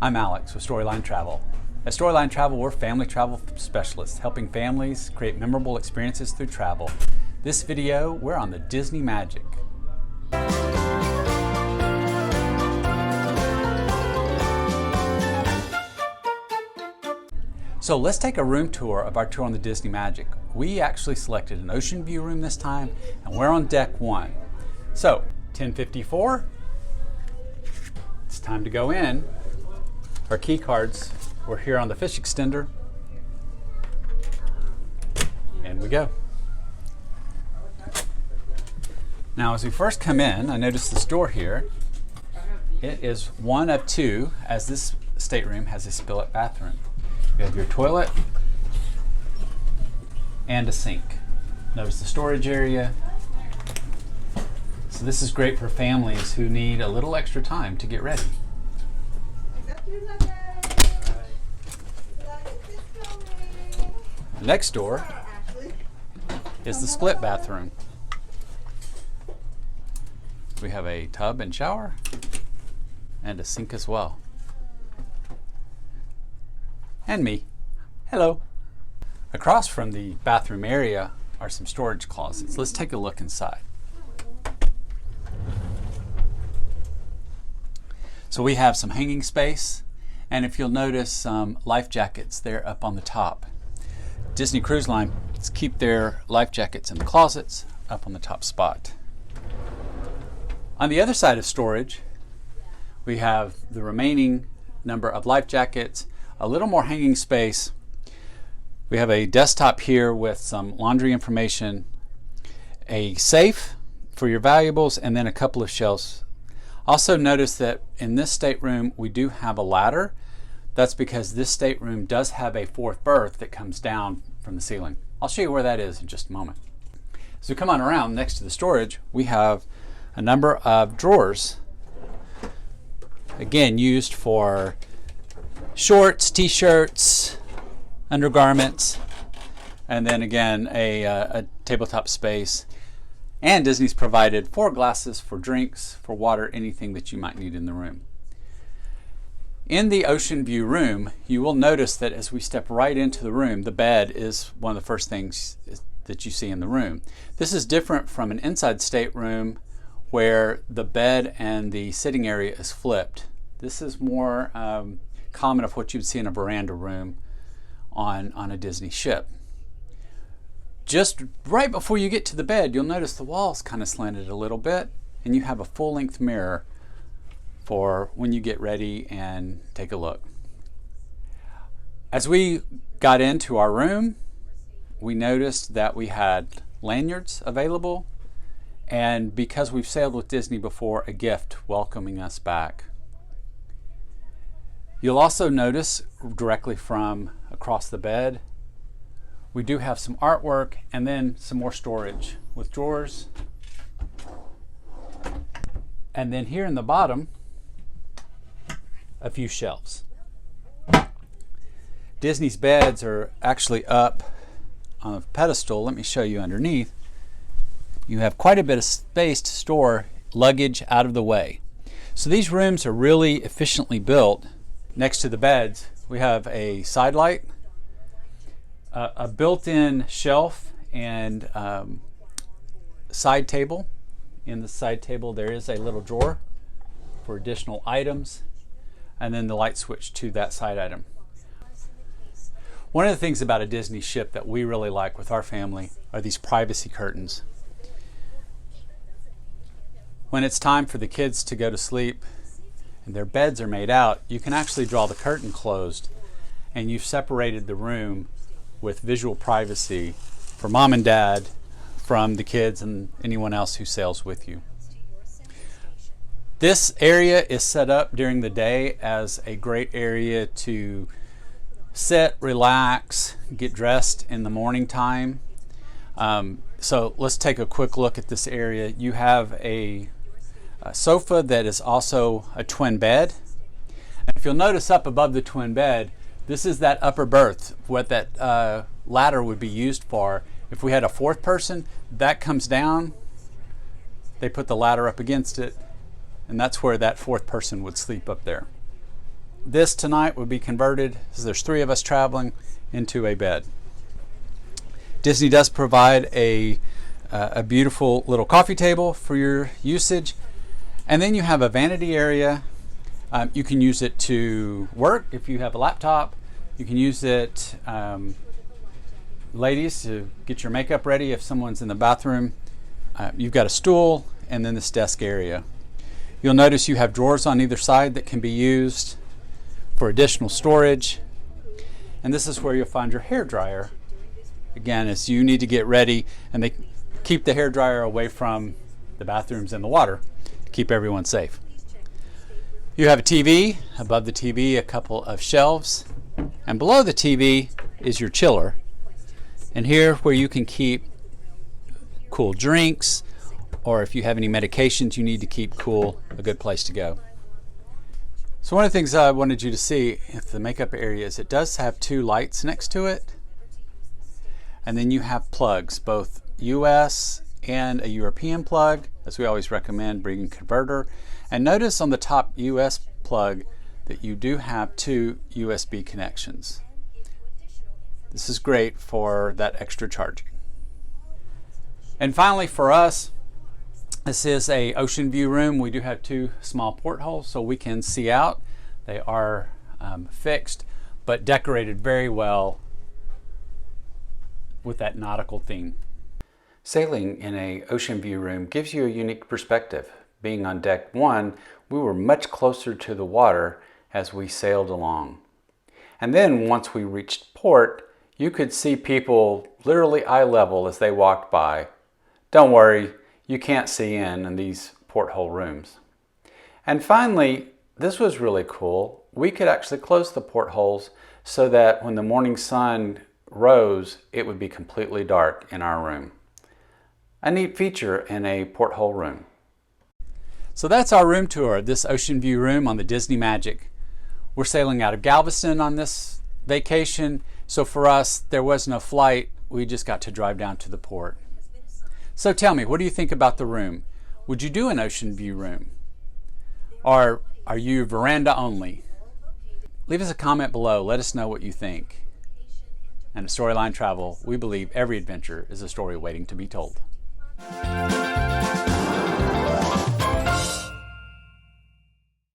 I'm Alex with Storyline Travel. At Storyline Travel, we're family travel specialists, helping families create memorable experiences through travel. This video, we're on the Disney Magic. So let's take a room tour of our tour on the Disney Magic. We actually selected an ocean view room this time, and we're on deck 1. So, 1054, it's time to go in. Our key cards, we're here on the fish extender. And we go. Now as we first come in, I noticed this door here. It is one of two, as this stateroom has a spillet bathroom. You have your toilet and a sink. Notice the storage area. So this is great for families who need a little extra time to get ready. Next door is the split bathroom. We have a tub and shower and a sink as well. And me. Hello. Across from the bathroom area are some storage closets. Let's take a look inside. So we have some hanging space, and if you'll notice some life jackets there up on the top. Disney Cruise Lines keep their life jackets in the closets up on the top spot. On the other side of storage, we have the remaining number of life jackets, a little more hanging space. We have a desktop here with some laundry information, a safe for your valuables, and then a couple of shelves. Also notice that in this stateroom we do have a ladder. That's because this stateroom does have a fourth berth that comes down from the ceiling. I'll show you where that is in just a moment. So come on around next to the storage, we have a number of drawers. Again, used for shorts, t-shirts, undergarments, and then again a tabletop space. And Disney's provided 4 glasses for drinks, for water, anything that you might need in the room. In the ocean view room, you will notice that as we step right into the room, the bed is one of the first things that you see in the room. This is different from an inside stateroom where the bed and the sitting area is flipped. This is more common of what you'd see in a veranda room on a Disney ship. Just right before you get to the bed, you'll notice the walls kind of slanted a little bit, and you have a full-length mirror for when you get ready and take a look. As we got into our room, we noticed that we had lanyards available, and because we've sailed with Disney before, a gift welcoming us back. You'll also notice directly from across the bed, we do have some artwork and then some more storage with drawers. And then here in the bottom, a few shelves. Disney's beds are actually up on a pedestal. Let me show you underneath. You have quite a bit of space to store luggage out of the way. So these rooms are really efficiently built. Next to the beds, we have a side light, a built-in shelf, and side table. In the side table, there is a little drawer for additional items, and then the light switch to that side item. One of the things about a Disney ship that we really like with our family are these privacy curtains. When it's time for the kids to go to sleep and their beds are made out, you can actually draw the curtain closed, and you've separated the room with visual privacy for mom and dad from the kids and anyone else who sails with you. This area is set up during the day as a great area to sit, relax, get dressed in the morning time. So let's take a quick look at this area. You have a sofa that is also a twin bed. And if you'll notice up above the twin bed, this is that upper berth, what that ladder would be used for. If we had a fourth person, that comes down, they put the ladder up against it, and that's where that fourth person would sleep up there. this tonight would be converted, so there's 3 of us traveling, into a bed. Disney does provide a beautiful little coffee table for your usage. And then you have a vanity area. You can use it to work if you have a laptop. You can use it, ladies, to get your makeup ready if someone's in the bathroom. You've got a stool and then this desk area. You'll notice you have drawers on either side that can be used for additional storage. And this is where you'll find your hair dryer. Again, as you need to get ready, and they keep the hair dryer away from the bathrooms and the water to keep everyone safe. You have a TV. Above the TV, a couple of shelves. And below the TV is your chiller. And here where you can keep cool drinks, or if you have any medications you need to keep cool, a good place to go. So one of the things I wanted you to see at the makeup area is it does have 2 lights next to it. And then you have plugs, both US and a European plug, as we always recommend, bring a converter. And notice on the top US plug that you do have 2 USB connections. This is great for that extra charging. And finally for us, this is a ocean view room. We do have 2 small portholes so we can see out. They are fixed but decorated very well with that nautical theme. Sailing in a ocean view room gives you a unique perspective. Being on deck 1, we were much closer to the water as we sailed along. And then once we reached port, you could see people literally eye level as they walked by. Don't worry, you can't see in these porthole rooms. And finally, this was really cool. We could actually close the portholes so that when the morning sun rose, it would be completely dark in our room. A neat feature in a porthole room. So that's our room tour of this ocean view room on the Disney Magic. We're sailing out of Galveston on this vacation, so for us there was no flight. We just got to drive down to the port. So tell me, what do you think about the room? Would you do an ocean view room? Or are you veranda only? Leave us a comment below. Let us know what you think. And at Storyline Travel, we believe every adventure is a story waiting to be told.